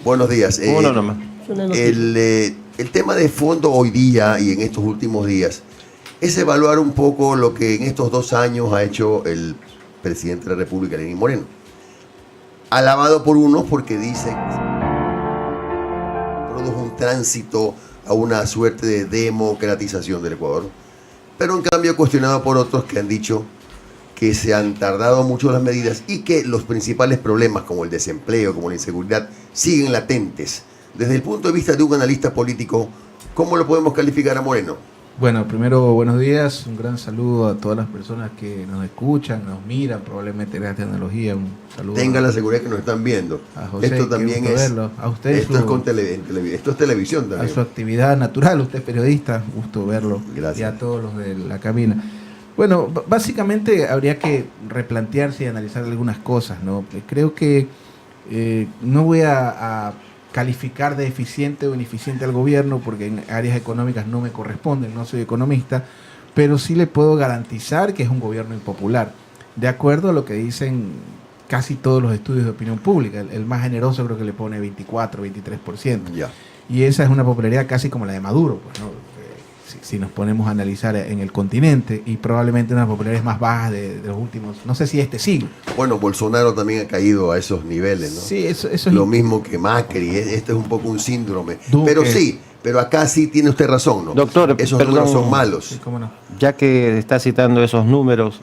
Buenos días. Uno nomás. El tema de fondo hoy día y en estos últimos días es evaluar un poco lo que en estos 2 años ha hecho el presidente de la República, Lenín Moreno. Alabado por unos porque dicen que produjo un tránsito a una suerte de democratización del Ecuador, pero en cambio cuestionado por otros que han dicho que se han tardado mucho las medidas y que los principales problemas como el desempleo, como la inseguridad, siguen latentes. Desde el punto de vista de un analista político, ¿cómo lo podemos calificar a Moreno? Bueno, primero, buenos días, un gran saludo a todas las personas que nos escuchan, nos miran, probablemente la tecnología, un saludo. Tenga la seguridad que nos están viendo. A José, esto también es verlo. A usted esto es televisión también. A su actividad natural, usted es periodista, gusto verlo. Gracias. Y a todos los de la cabina. Bueno, básicamente habría que replantearse y analizar algunas cosas, ¿no? Creo que no voy a calificar de eficiente o ineficiente al gobierno porque en áreas económicas no me corresponden, no soy economista, pero sí le puedo garantizar que es un gobierno impopular, de acuerdo a lo que dicen casi todos los estudios de opinión pública. El más generoso creo que le pone 24, 23%. Ya. Y esa es una popularidad casi como la de Maduro, pues, ¿no? Si nos ponemos a analizar en el continente, y probablemente una popularidad más baja de los últimos, no sé si este siglo. Bueno, Bolsonaro también ha caído a esos niveles, ¿no? Sí, eso es lo mismo que Macri. Este es un poco un síndrome. Duque. Pero sí, pero acá sí tiene usted razón, ¿no? Doctor, esos perdón, números son malos. Sí, cómo no. Ya que está citando esos números,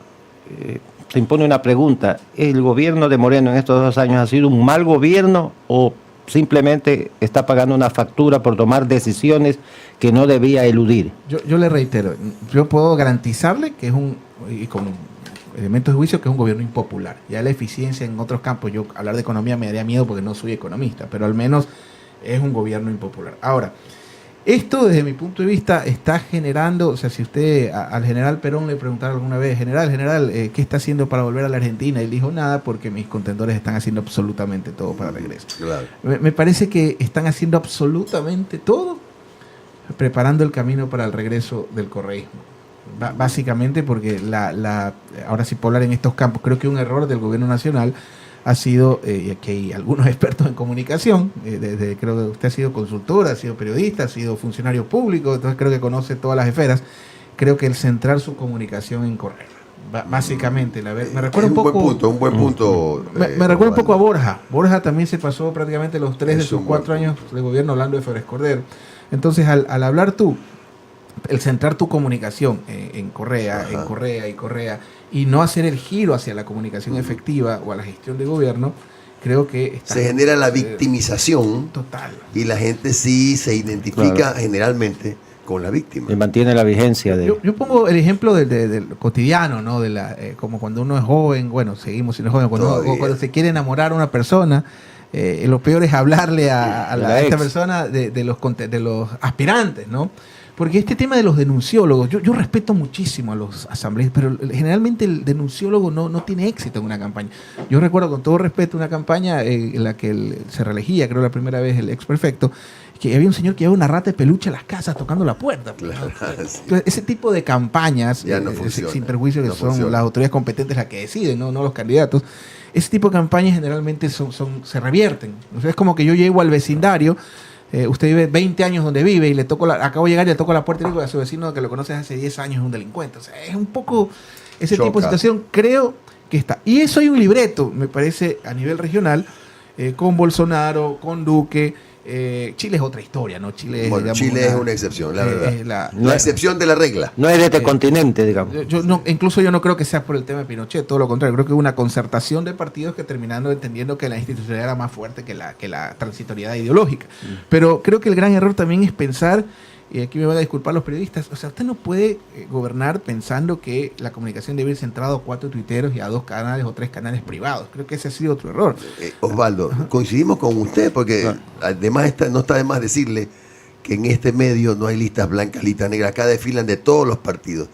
se impone una pregunta. ¿El gobierno de Moreno en estos 2 años ha sido un mal gobierno o simplemente está pagando una factura por tomar decisiones que no debía eludir? Yo le reitero, yo puedo garantizarle que es y con elementos de juicio, que es un gobierno impopular. Ya la eficiencia en otros campos, yo hablar de economía me daría miedo porque no soy economista, pero al menos es un gobierno impopular. Ahora, esto desde mi punto de vista está generando, o sea, si usted al general Perón le preguntara alguna vez, general, ¿qué está haciendo para volver a la Argentina? Y él dijo, nada, porque mis contendores están haciendo absolutamente todo para regreso. Claro. Me parece que están haciendo absolutamente todo, preparando el camino para el regreso del correísmo. Básicamente porque ahora sí puedo hablar en estos campos, creo que un error del gobierno nacional ha sido, y aquí hay algunos expertos en comunicación, creo que usted ha sido consultor, ha sido periodista, ha sido funcionario público, entonces creo que conoce todas las esferas. Creo que el centrar su comunicación en correr, básicamente, me recuerda un poco... Un buen punto. Me recuerda un poco a Borja. Borja también se pasó prácticamente los 3 de sus 4 años de gobierno hablando de Flores Cordero. Entonces, al hablar tú, el centrar tu comunicación en Correa, en Correa, y no hacer el giro hacia la comunicación efectiva o a la gestión de gobierno, creo que se genera la victimización total. Y la gente sí se identifica generalmente con la víctima. Y mantiene la vigencia de... Yo pongo el ejemplo del cotidiano, ¿no? Como cuando uno es joven, bueno, seguimos siendo jóvenes, cuando se quiere enamorar a una persona, lo peor es hablarle a esta persona de los aspirantes, ¿no? Porque este tema de los denunciólogos, yo respeto muchísimo a los asambleístas, pero generalmente el denunciólogo no tiene éxito en una campaña. Yo recuerdo con todo respeto una campaña en la que se reelegía, creo la primera vez, el ex prefecto, que había un señor que llevaba una rata de peluche a las casas tocando la puerta. Claro, sí. Entonces, ese tipo de campañas, no sin perjuicio que son las autoridades competentes las que deciden, no los candidatos, ese tipo de campañas generalmente se revierten. O sea, es como que yo llego al vecindario, usted vive 20 años donde vive y acabo de llegar y le toco la puerta y le digo a su vecino que lo conoces hace 10 años es un delincuente. O sea, es un poco ese tipo de situación, creo que está. Y eso hay un libreto, me parece, a nivel regional, con Bolsonaro, con Duque. Chile es otra historia, ¿no? Chile es una excepción, la verdad. La excepción de la regla. No es de este continente, digamos. Incluso yo no creo que sea por el tema de Pinochet, todo lo contrario. Creo que es una concertación de partidos que terminando entendiendo que la institucionalidad era más fuerte que la transitoriedad ideológica. Pero creo que el gran error también es pensar, y aquí me van a disculpar los periodistas, o sea, usted no puede gobernar pensando que la comunicación debe ir centrada a 4 tuiteros y a 2 canales o 3 canales privados. Creo que ese ha sido otro error. Osvaldo, coincidimos con usted porque además no está de más decirle que en este medio no hay listas blancas, listas negras, acá desfilan de todos los partidos.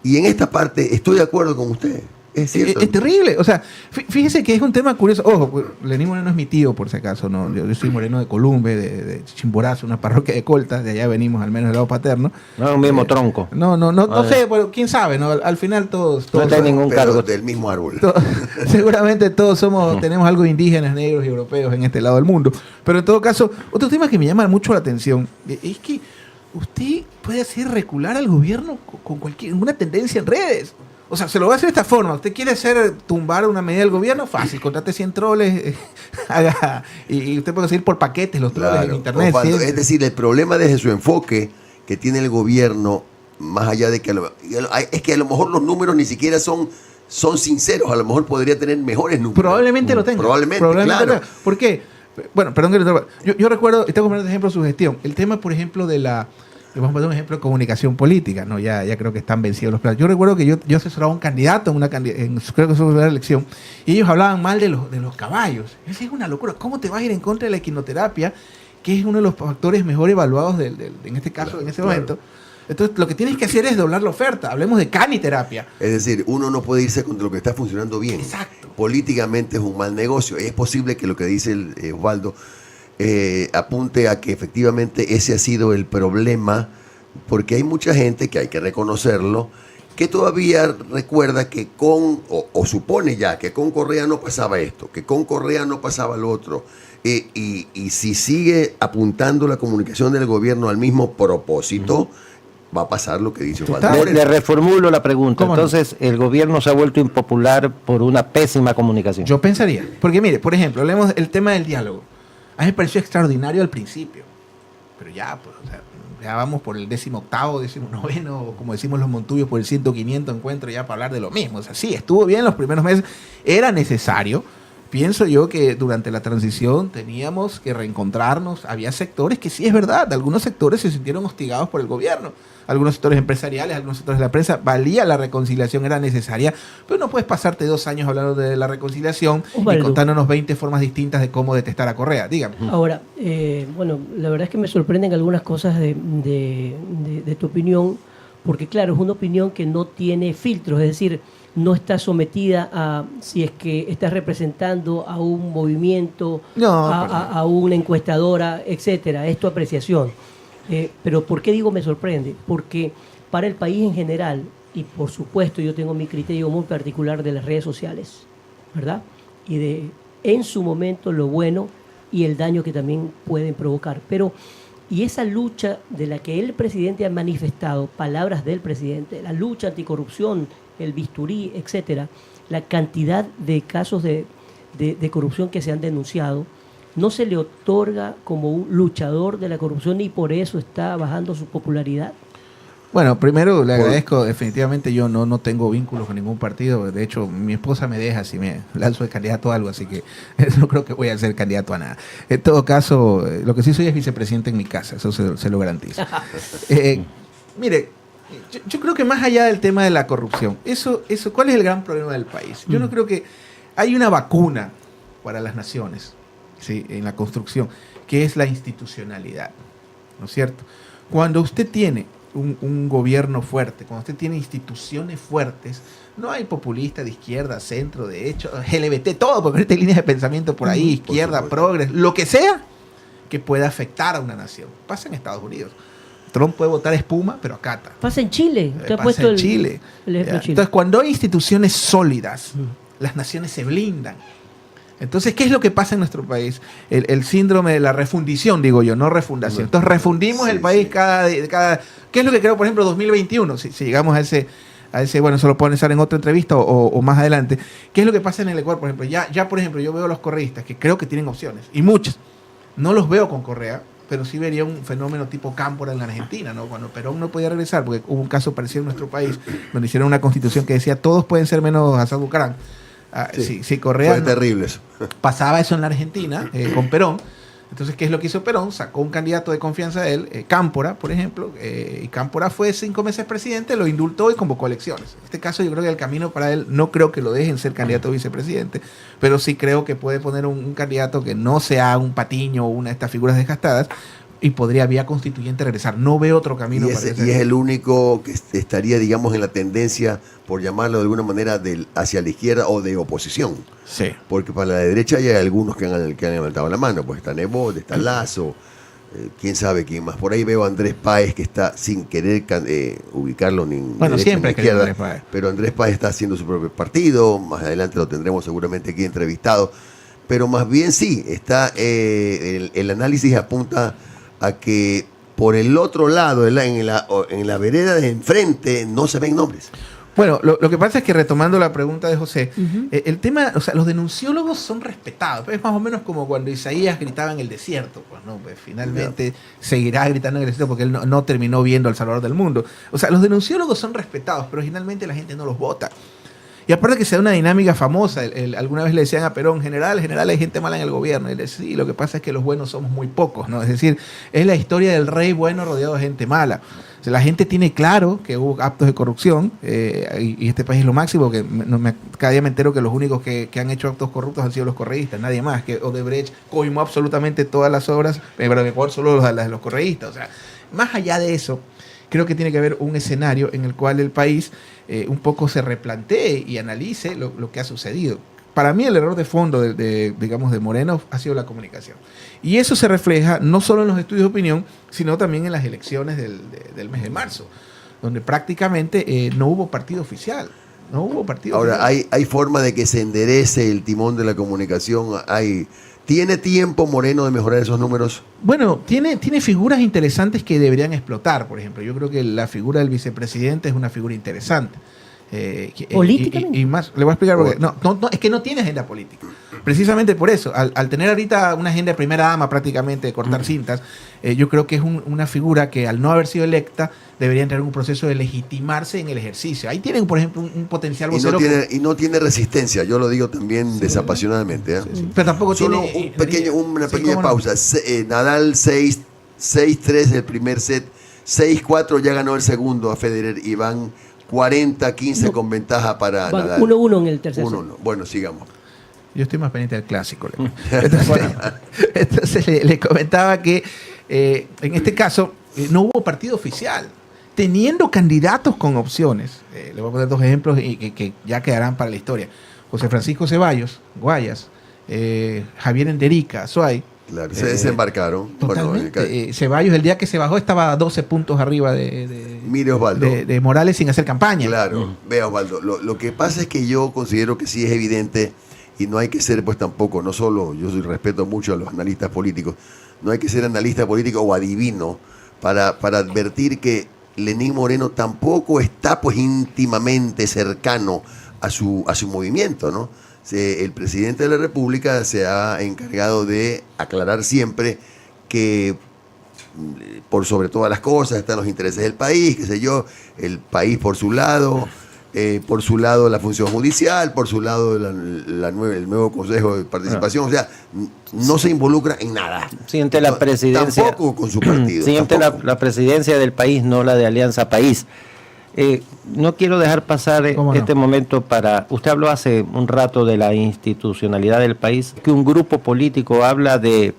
Y en esta parte estoy de acuerdo con usted. Es cierto. Es terrible. O sea, fíjese que es un tema curioso. Ojo, Lenín Moreno es mi tío, por si acaso. ¿No? Yo soy moreno de Columbe, de Chimborazo, una parroquia de Coltas. De allá venimos, al menos del lado paterno. No es un mismo tronco. No sé, pero quién sabe. ¿No? Al final todos No está en ningún cargo. Del mismo árbol. Seguramente todos tenemos algo indígenas, negros y europeos en este lado del mundo. Pero en todo caso, otro tema que me llama mucho la atención es que usted puede hacer recular al gobierno con una tendencia en redes. O sea, se lo va a hacer de esta forma. Usted quiere tumbar una medida del gobierno, fácil, contrate 100 troles, y usted puede seguir por paquetes los troles en internet. Osvaldo, es decir, el problema desde su enfoque que tiene el gobierno, más allá de que es que a lo mejor los números ni siquiera son sinceros, a lo mejor podría tener mejores números. Probablemente lo tenga. Probablemente, claro. ¿Por qué? Bueno, perdón que le interrumpa. Yo recuerdo, estamos poniendo de ejemplo su gestión. El tema, por ejemplo, vamos a poner un ejemplo de comunicación política, ¿no? Ya creo que están vencidos los planes. Yo recuerdo que yo asesoraba a un candidato creo que fue su primera elección, y ellos hablaban mal de los caballos. Eso es una locura. ¿Cómo te vas a ir en contra de la equinoterapia, que es uno de los factores mejor evaluados en este caso, en ese momento? Entonces, lo que tienes que hacer es doblar la oferta. Hablemos de caniterapia. Es decir, uno no puede irse contra lo que está funcionando bien. Exacto. Políticamente es un mal negocio. Es posible que lo que dice Osvaldo apunte a que efectivamente ese ha sido el problema, porque hay mucha gente, que hay que reconocerlo, que todavía recuerda que o supone ya que con Correa no pasaba esto, que con Correa no pasaba lo otro, y si sigue apuntando la comunicación del gobierno al mismo propósito, va a pasar lo que dice Osvaldo. Le reformulo la pregunta. ¿Cómo Entonces, ¿el gobierno se ha vuelto impopular por una pésima comunicación? Yo pensaría. Porque mire, por ejemplo, hablemos del tema del diálogo. A mí me pareció extraordinario al principio. Pero ya, pues, o sea, ya vamos por el 18º, 19º, o como decimos los montuyos, por el 100-500 encuentro ya para hablar de lo mismo. O sea, sí, estuvo bien los primeros meses. Era necesario. Pienso yo que durante la transición teníamos que reencontrarnos. Había sectores que sí es verdad, algunos sectores se sintieron hostigados por el gobierno. Algunos sectores empresariales, algunos sectores de la prensa, valía la reconciliación, era necesaria, pero no puedes pasarte 2 años hablando de la reconciliación y contándonos 20 formas distintas de cómo detestar a Correa. Dígame. Ahora, bueno, la verdad es que me sorprenden algunas cosas de tu opinión, porque claro, es una opinión que no tiene filtros, es decir, no está sometida a si es que estás representando a un movimiento, a una encuestadora, etcétera. Es tu apreciación. Pero ¿por qué digo me sorprende? Porque para el país en general, y por supuesto yo tengo mi criterio muy particular de las redes sociales, ¿verdad? Y de en su momento lo bueno y el daño que también pueden provocar. Y esa lucha de la que el presidente ha manifestado, palabras del presidente, la lucha anticorrupción, el bisturí, etcétera, la cantidad de casos de corrupción que se han denunciado, no se le otorga como un luchador de la corrupción y por eso está bajando su popularidad. Bueno, primero le agradezco, definitivamente yo no tengo vínculos con ningún partido, de hecho mi esposa me deja si me lanzo de candidato a algo, así que no creo que voy a ser candidato a nada. En todo caso, lo que sí soy es vicepresidente en mi casa, eso se lo garantizo. Mire, yo creo que más allá del tema de la corrupción, ¿cuál es el gran problema del país? Yo no creo que hay una vacuna para las naciones, ¿sí?, en la construcción, que es la institucionalidad, ¿no es cierto? Cuando usted tiene un gobierno fuerte, cuando usted tiene instituciones fuertes, no hay populista de izquierda, centro, derecha, LGBT, todo, porque ahorita hay líneas de pensamiento por ahí, izquierda, progres, lo que sea que pueda afectar a una nación. Pasa en Estados Unidos. Trump puede votar espuma, pero acata. Pasa en Chile. Pasa en Chile. Entonces, cuando hay instituciones sólidas, las naciones se blindan. Entonces, ¿qué es lo que pasa en nuestro país? El síndrome de la refundición, digo yo, no refundación. Entonces, refundimos el país cada... ¿Qué es lo que creo, por ejemplo, 2021? Si llegamos a ese, bueno, eso lo puedo analizar en otra entrevista o más adelante. ¿Qué es lo que pasa en el Ecuador, por ejemplo? Ya, por ejemplo, yo veo a los correístas que creo que tienen opciones, y muchas. No los veo con Correa, pero sí vería un fenómeno tipo Cámpora en la Argentina, ¿no? Cuando Perón no podía regresar, porque hubo un caso parecido en nuestro país, donde hicieron una constitución que decía todos pueden ser menos Assad Bucaram. Si Correa... Fue terrible eso. Pasaba eso en la Argentina, con Perón. Entonces, ¿qué es lo que hizo Perón? Sacó un candidato de confianza de él, Cámpora, por ejemplo, y Cámpora fue 5 meses presidente, lo indultó y convocó elecciones. En este caso, yo creo que el camino para él, no creo que lo dejen ser candidato a vicepresidente, pero sí creo que puede poner un candidato que no sea un Patiño o una de estas figuras desgastadas, y podría vía constituyente regresar. No veo otro camino. Y es el único que estaría, digamos, en la tendencia, por llamarlo de alguna manera, hacia la izquierda o de oposición. Sí. Porque para la derecha ya hay algunos que han levantado la mano. Pues está Nebot, está Lazo, quién sabe quién más. Por ahí veo a Andrés Páez, que está sin querer ubicarlo ni bueno, siempre ni izquierda, Andrés Páez. Pero Andrés Páez está haciendo su propio partido. Más adelante lo tendremos seguramente aquí entrevistado. Pero más bien sí, está el análisis apunta a que por el otro lado, en la vereda de enfrente, no se ven nombres. Bueno, lo que pasa es que, retomando la pregunta de José, el tema, o sea, los denunciólogos son respetados. Es más o menos como cuando Isaías gritaba en el desierto. Pues no, pues finalmente seguirá gritando en el desierto porque él no terminó viendo al Salvador del mundo. O sea, los denunciólogos son respetados, pero finalmente la gente no los vota. Y aparte que se da una dinámica famosa, alguna vez le decían a Perón, general hay gente mala en el gobierno. Y él decía, sí, lo que pasa es que los buenos somos muy pocos, ¿no? Es decir, es la historia del rey bueno rodeado de gente mala. O sea, la gente tiene claro que hubo actos de corrupción, y este país es lo máximo, que cada día me entero que los únicos que han hecho actos corruptos han sido los correístas, nadie más, que Odebrecht coimó absolutamente todas las obras, pero en Ecuador solo las de los correístas. O sea, más allá de eso, creo que tiene que haber un escenario en el cual el país un poco se replantee y analice lo que ha sucedido. Para mí el error de fondo digamos, de Moreno ha sido la comunicación. Y eso se refleja no solo en los estudios de opinión, sino también en las elecciones del mes de marzo, donde prácticamente no hubo partido oficial. Ahora, ¿hay forma de que se enderece el timón de la comunicación? ¿Tiene tiempo Moreno de mejorar esos números? Bueno, tiene figuras interesantes que deberían explotar. Por ejemplo, yo creo que la figura del vicepresidente es una figura interesante. ¿Políticamente? Y más, le voy a explicar por qué. No, es que no tiene agenda política. Precisamente por eso, al tener ahorita una agenda de primera dama prácticamente de cortar cintas, yo creo que es una figura que, al no haber sido electa, debería entrar en un proceso de legitimarse en el ejercicio. Ahí tienen, por ejemplo, un potencial vocero. Y no tiene resistencia, yo lo digo también desapasionadamente. Sí. Pero tampoco solo tiene... una pequeña pausa. Nadal 6-3 el primer set, 6-4 ya ganó el segundo a Federer y van 40-15 con ventaja para Nadal. 1-1 en el tercer set. Bueno, sigamos. Yo estoy más pendiente del clásico. Entonces le comentaba que en este caso no hubo partido oficial, teniendo candidatos con opciones. Le voy a poner dos ejemplos que ya quedarán para la historia. José Francisco Ceballos, Guayas, Javier Enderica, Azuay. Claro, se desembarcaron. Totalmente. Bueno, Ceballos, el día que se bajó, estaba a 12 puntos arriba mire, Osvaldo, de Morales sin hacer campaña. Claro, vea, Osvaldo, lo que pasa es que yo considero que sí es evidente, y no hay que ser, pues tampoco, no solo, yo respeto mucho a los analistas políticos, no hay que ser analista político o adivino para advertir que Lenín Moreno tampoco está pues íntimamente cercano a su movimiento, ¿no? El presidente de la República se ha encargado de aclarar siempre que por sobre todas las cosas están los intereses del país, qué sé yo, el país por su lado la función judicial, por su lado el nuevo Consejo de Participación, o sea, no se involucra en nada. Siente la presidencia. Tampoco con su partido. Siente la presidencia del país, no la de Alianza País. No quiero dejar pasar este momento para... Usted habló hace un rato de la institucionalidad del país, que un grupo político habla de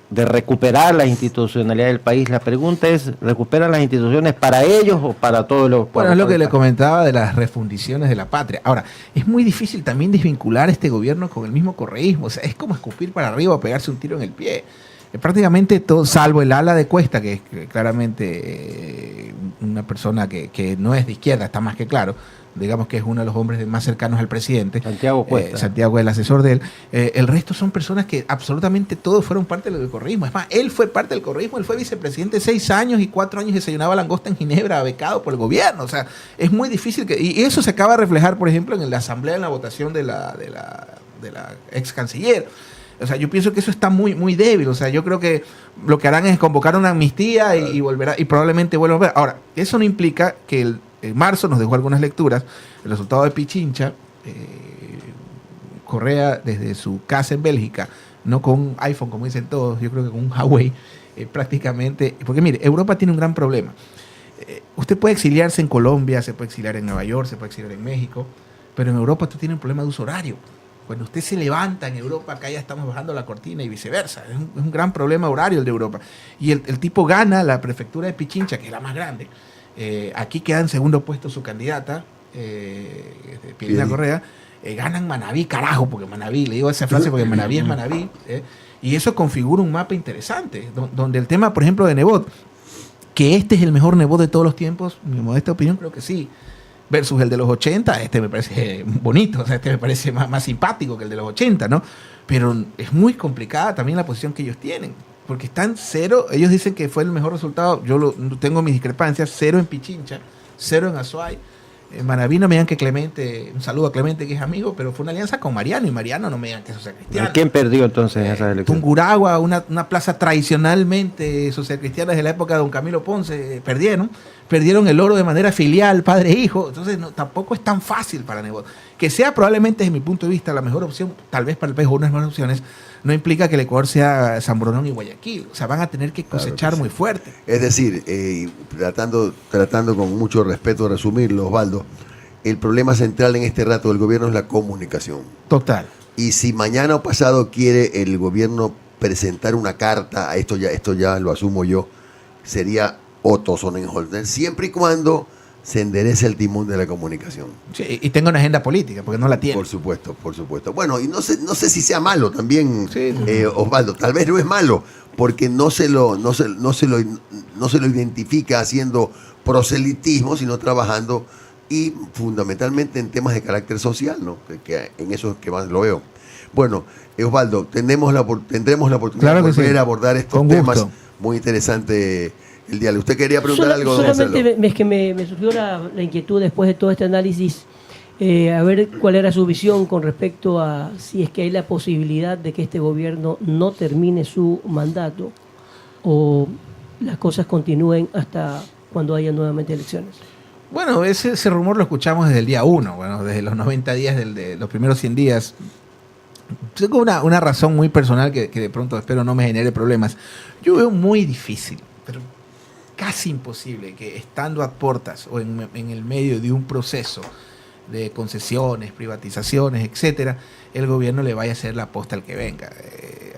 recuperar la institucionalidad del país. La pregunta es, ¿recuperan las instituciones para ellos o para todos los pueblos? Bueno, es lo que le comentaba de las refundiciones de la patria. Ahora, es muy difícil también desvincular este gobierno con el mismo correísmo. O sea, es como escupir para arriba o pegarse un tiro en el pie. Prácticamente todo, salvo el ala de Cuesta, que es claramente una persona que no es de izquierda, está más que claro, digamos que es uno de los hombres más cercanos al presidente. Santiago Cuesta. Santiago, el asesor de él. El resto son personas que absolutamente todos fueron parte del correísmo. Es más, él fue parte del correísmo, él fue vicepresidente 6 años y 4 años desayunaba langosta en Ginebra, becado por el gobierno. O sea, es muy difícil y eso se acaba de reflejar, por ejemplo, en la asamblea, en la votación de la ex canciller. O sea, yo pienso que eso está muy, muy débil. O sea, yo creo que lo que harán es convocar una amnistía y volverá, y probablemente vuelvan a ver. Ahora, eso no implica que en marzo nos dejó algunas lecturas. El resultado de Pichincha, Correa desde su casa en Bélgica, no con un iPhone, como dicen todos, yo creo que con un Huawei, prácticamente. Porque mire, Europa tiene un gran problema. Usted puede exiliarse en Colombia, se puede exiliar en Nueva York, se puede exiliar en México, pero en Europa tú tienes un problema de uso horario. Cuando usted se levanta en Europa, acá ya estamos bajando la cortina y viceversa. Es un gran problema horario el de Europa. Y el tipo gana la prefectura de Pichincha, que es la más grande. Aquí queda en segundo puesto su candidata, Pirina Correa. Ganan Manabí, carajo, porque Manabí, le digo esa frase porque Manabí es Manabí. Y eso configura un mapa interesante, donde el tema, por ejemplo, de Nebot, que este es el mejor Nebot de todos los tiempos, mi modesta opinión, creo que sí. Versus el de los 80, este me parece bonito, o sea, este me parece más simpático que el de los 80, ¿no? Pero es muy complicada también la posición que ellos tienen, porque están 0, ellos dicen que fue el mejor resultado, tengo mis discrepancias, 0 en Pichincha, 0 en Azuay, en Manabí no me digan que Clemente, un saludo a Clemente que es amigo, pero fue una alianza con Mariano, y Mariano no me digan que es social cristiano. ¿Quién perdió entonces esa elección? Tungurahua, una plaza tradicionalmente social cristiana desde la época de don Camilo Ponce, perdieron el oro de manera filial, padre e hijo, entonces tampoco es tan fácil para Nebot. Que sea probablemente desde mi punto de vista la mejor opción, tal vez para el país o una de las mejores opciones, no implica que el Ecuador sea San Borondón y Guayaquil, o sea, van a tener que cosechar muy fuerte. Es decir, tratando con mucho respeto de resumirlo, Osvaldo, el problema central en este rato del gobierno es la comunicación. Total. Y si mañana o pasado quiere el gobierno presentar una carta, esto ya lo asumo yo, sería Otto Sonnenholzer, siempre y cuando se enderece el timón de la comunicación. Sí, y tenga una agenda política, porque no la tiene. Por supuesto. Bueno, y no sé si sea malo también, sí. Osvaldo, tal vez no es malo, porque no se lo identifica haciendo proselitismo, sino trabajando y fundamentalmente en temas de carácter social, ¿no? Que en eso es que más lo veo. Bueno, Osvaldo, tendremos la oportunidad de volver a abordar estos temas muy interesantes el diálogo. ¿Usted quería preguntar algo? Solamente es que me surgió la inquietud después de todo este análisis, a ver cuál era su visión con respecto a si es que hay la posibilidad de que este gobierno no termine su mandato o las cosas continúen hasta cuando haya nuevamente elecciones. Bueno, ese rumor lo escuchamos desde el día 1, bueno, desde los 90 días, de los primeros 100 días. Tengo una razón muy personal que de pronto espero no me genere problemas. Yo veo muy difícil, pero casi imposible que estando a puertas o en el medio de un proceso de concesiones, privatizaciones, etcétera, el gobierno le vaya a hacer la aposta al que venga.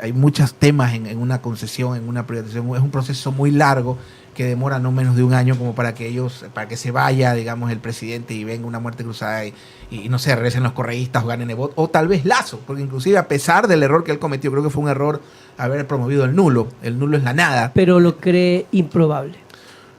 Hay muchos temas en una concesión, en una privatización. Es un proceso muy largo que demora no menos de un año como para que se vaya, digamos, el presidente y venga una muerte cruzada y no sé, regresen los correístas o ganen Nebot, o tal vez Lasso, porque inclusive a pesar del error que él cometió, creo que fue un error haber promovido el nulo es la nada. Pero lo cree improbable.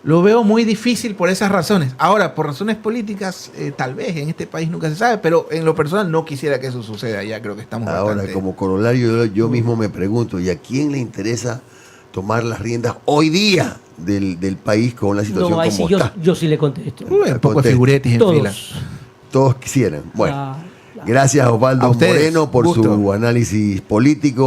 Lo veo muy difícil por esas razones. Ahora, por razones políticas, tal vez en este país nunca se sabe, pero en lo personal no quisiera que eso suceda. Ya creo que estamos ahora, bastante... como corolario, yo mismo me pregunto, ¿y a quién le interesa tomar las riendas hoy día del país con la situación como está? Yo sí le contesto. Un poco de figuretis en fila. Todos quisieran. Bueno, gracias Osvaldo Moreno por su análisis político.